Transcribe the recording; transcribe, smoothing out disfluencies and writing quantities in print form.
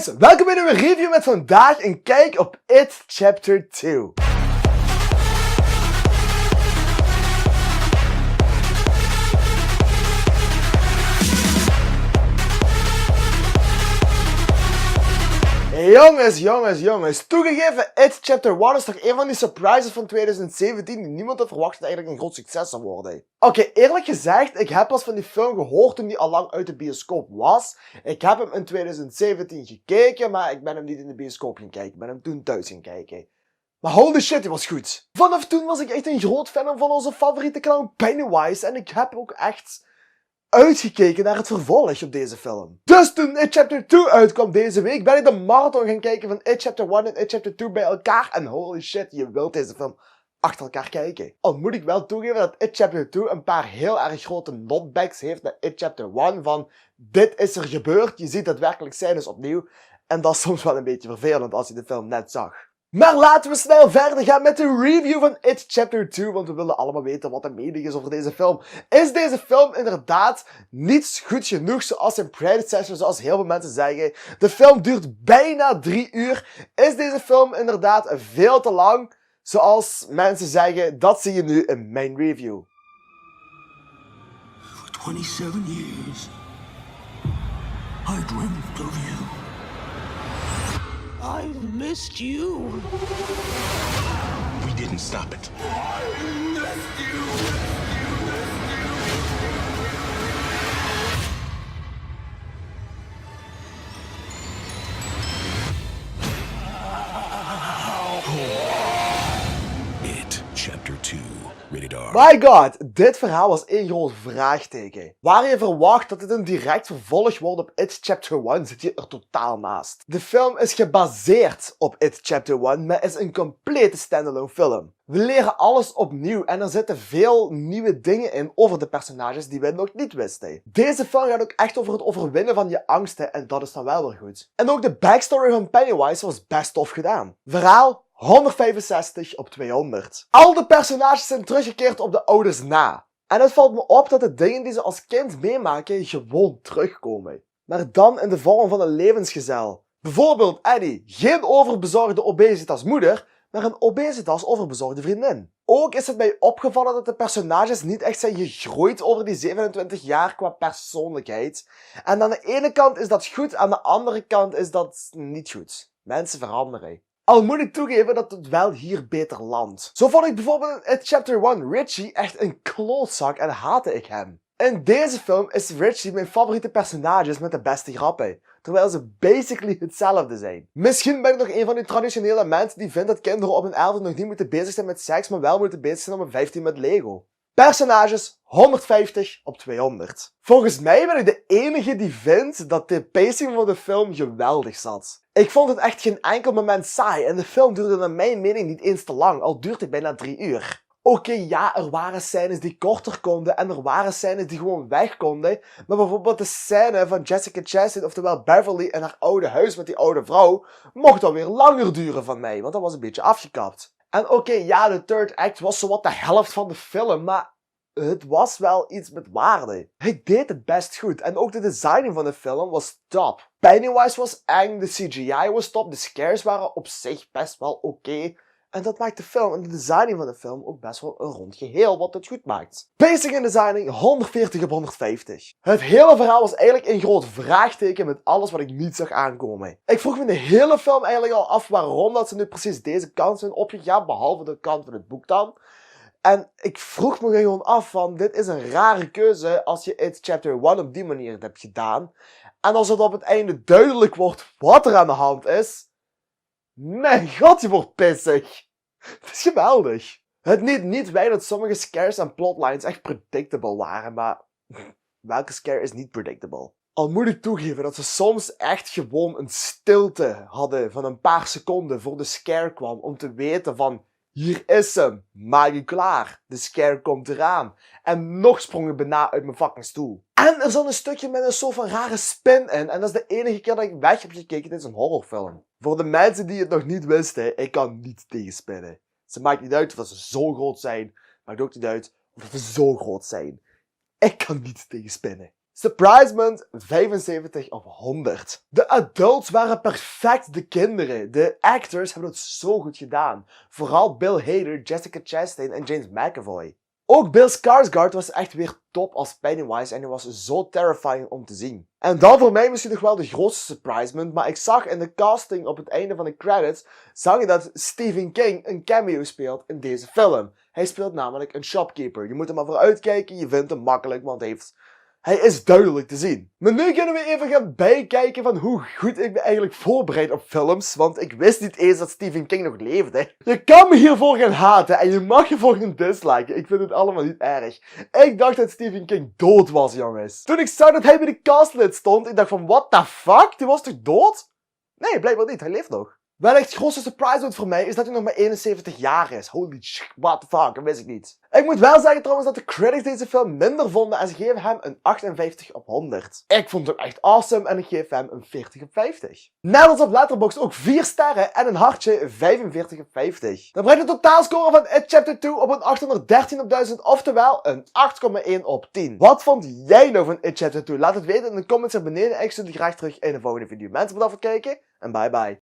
guys, welkom bij een nieuwe review met vandaag een kijk op It Chapter 2. Jongens. Toegegeven, It Chapter 1 is toch een van die surprises van 2017 die niemand had verwacht dat eigenlijk een groot succes zou worden. Oké, eerlijk gezegd, ik heb pas van die film gehoord toen die al lang uit de bioscoop was. Ik heb hem in 2017 gekeken, maar ik ben hem niet in de bioscoop gaan kijken. Ik ben hem toen thuis gaan kijken. Maar holy shit, die was goed. Vanaf toen was ik echt een groot fan van onze favoriete clown Pennywise en ik heb ook echt uitgekeken naar het vervolg op deze film. Dus toen It Chapter 2 uitkwam deze week, ben ik de marathon gaan kijken van It Chapter 1 en It Chapter 2 bij elkaar. En holy shit, je wilt deze film achter elkaar kijken. Al moet ik wel toegeven dat It Chapter 2 een paar heel erg grote notbacks heeft naar It Chapter 1. Van, dit is er gebeurd, je ziet daadwerkelijk scènes opnieuw. En dat is soms wel een beetje vervelend als je de film net zag. Maar laten we snel verder gaan met de review van It Chapter 2, want we willen allemaal weten wat de mening is over deze film. Is deze film inderdaad niet goed genoeg zoals zijn predecessor, zoals heel veel mensen zeggen? De film duurt bijna 3 uur. Is deze film inderdaad veel te lang? Zoals mensen zeggen, dat zie je nu in mijn review. For 27 years, I dreamt of you. I've missed you. We didn't stop it. I missed you. It Chapter 2. Rated R. My god, dit verhaal was één groot vraagteken. Waar je verwacht dat dit een direct vervolg wordt op It Chapter 1, zit je er totaal naast. De film is gebaseerd op It Chapter 1, maar is een complete standalone film. We leren alles opnieuw en er zitten veel nieuwe dingen in over de personages die we nog niet wisten. Deze film gaat ook echt over het overwinnen van je angsten en dat is dan wel weer goed. En ook de backstory van Pennywise was best tof gedaan. Verhaal 165 op 200. Al de personages zijn teruggekeerd op de ouders na. En het valt me op dat de dingen die ze als kind meemaken gewoon terugkomen. Maar dan in de vorm van een levensgezel. Bijvoorbeeld Eddie, geen overbezorgde obesitasmoeder, maar een obesitas overbezorgde vriendin. Ook is het mij opgevallen dat de personages niet echt zijn gegroeid over die 27 jaar qua persoonlijkheid. En aan de ene kant is dat goed, aan de andere kant is dat niet goed. Mensen veranderen. Al moet ik toegeven dat het wel hier beter landt. Zo vond ik bijvoorbeeld in It Chapter 1 Richie echt een klootzak en haatte ik hem. In deze film is Richie mijn favoriete personage met de beste grappen. Terwijl ze basically hetzelfde zijn. Misschien ben ik nog een van die traditionele mensen die vindt dat kinderen op hun 11e nog niet moeten bezig zijn met seks, maar wel moeten bezig zijn op hun 15 met Lego. Personages 150 op 200. Volgens mij ben ik de enige die vindt dat de pacing van de film geweldig zat. Ik vond het echt geen enkel moment saai en de film duurde naar mijn mening niet eens te lang, al duurt het bijna 3 uur. Oké, ja, er waren scènes die korter konden en er waren scènes die gewoon weg konden. Maar bijvoorbeeld de scène van Jessica Chastain, oftewel Beverly en haar oude huis met die oude vrouw, mocht alweer langer duren van mij, want dat was een beetje afgekapt. En oké, ja, de third act was zowat de helft van de film, maar het was wel iets met waarde. Hij deed het best goed en ook de designing van de film was top. Pennywise was eng, de CGI was top, de scares waren op zich best wel oké. En dat maakt de film en de designing van de film ook best wel een rond geheel wat het goed maakt. Pacing en designing 140 op 150. Het hele verhaal was eigenlijk een groot vraagteken met alles wat ik niet zag aankomen. Ik vroeg me de hele film eigenlijk al af waarom dat ze nu precies deze kant zijn opgegaan, behalve de kant van het boek dan. En ik vroeg me gewoon af van, dit is een rare keuze als je It Chapter 1 op die manier hebt gedaan. En als het op het einde duidelijk wordt wat er aan de hand is, mijn god, je wordt pissig. Het is geweldig. Het niet wij dat sommige scares en plotlines echt predictable waren, maar welke scare is niet predictable? Al moet ik toegeven dat ze soms echt gewoon een stilte hadden van een paar seconden voor de scare kwam, om te weten van, hier is hem, maak je klaar, de scare komt eraan. En nog sprong ik bijna uit mijn fucking stoel. En er zat een stukje met een soort van rare spin in, en dat is de enige keer dat ik weg heb gekeken, dit is een horrorfilm. Voor de mensen die het nog niet wisten, ik kan niet tegen spinnen. Het maakt niet uit of ze zo groot zijn, maakt ook niet uit of ze zo groot zijn. Ik kan niet tegen spinnen. Surprisement 75 op 100. De adults waren perfect de kinderen. De actors hebben het zo goed gedaan. Vooral Bill Hader, Jessica Chastain en James McAvoy. Ook Bill Skarsgård was echt weer top als Pennywise en hij was zo terrifying om te zien. En dan voor mij misschien nog wel de grootste surprisement, maar ik zag in de casting op het einde van de credits, zag je dat Stephen King een cameo speelt in deze film. Hij speelt namelijk een shopkeeper. Je moet er maar voor uitkijken, je vindt hem makkelijk, want hij is duidelijk te zien. Maar nu kunnen we even gaan bijkijken van hoe goed ik me eigenlijk voorbereid op films. Want ik wist niet eens dat Stephen King nog leefde. Je kan me hiervoor gaan haten en je mag hiervoor gaan disliken. Ik vind het allemaal niet erg. Ik dacht dat Stephen King dood was, jongens. Toen ik zag dat hij bij de castlist stond, ik dacht van what the fuck? Die was toch dood? Nee, blijkbaar niet. Hij leeft nog. Wellicht het grootste surprise voor mij is dat hij nog maar 71 jaar is. Holy shit, what the fuck, dat wist ik niet. Ik moet wel zeggen trouwens dat de critics deze film minder vonden en ze geven hem een 58 op 100. Ik vond hem echt awesome en ik geef hem een 40 op 50. Net als op Letterboxd ook 4 sterren en een hartje 45 op 50. Dat brengt de totaalscore van It Chapter 2 op een 813 op 1000, oftewel een 8,1 op 10. Wat vond jij nou van It Chapter 2? Laat het weten in de comments hier beneden en ik zie je graag terug in de volgende video. Mensen, bedankt voor het kijken en bye bye.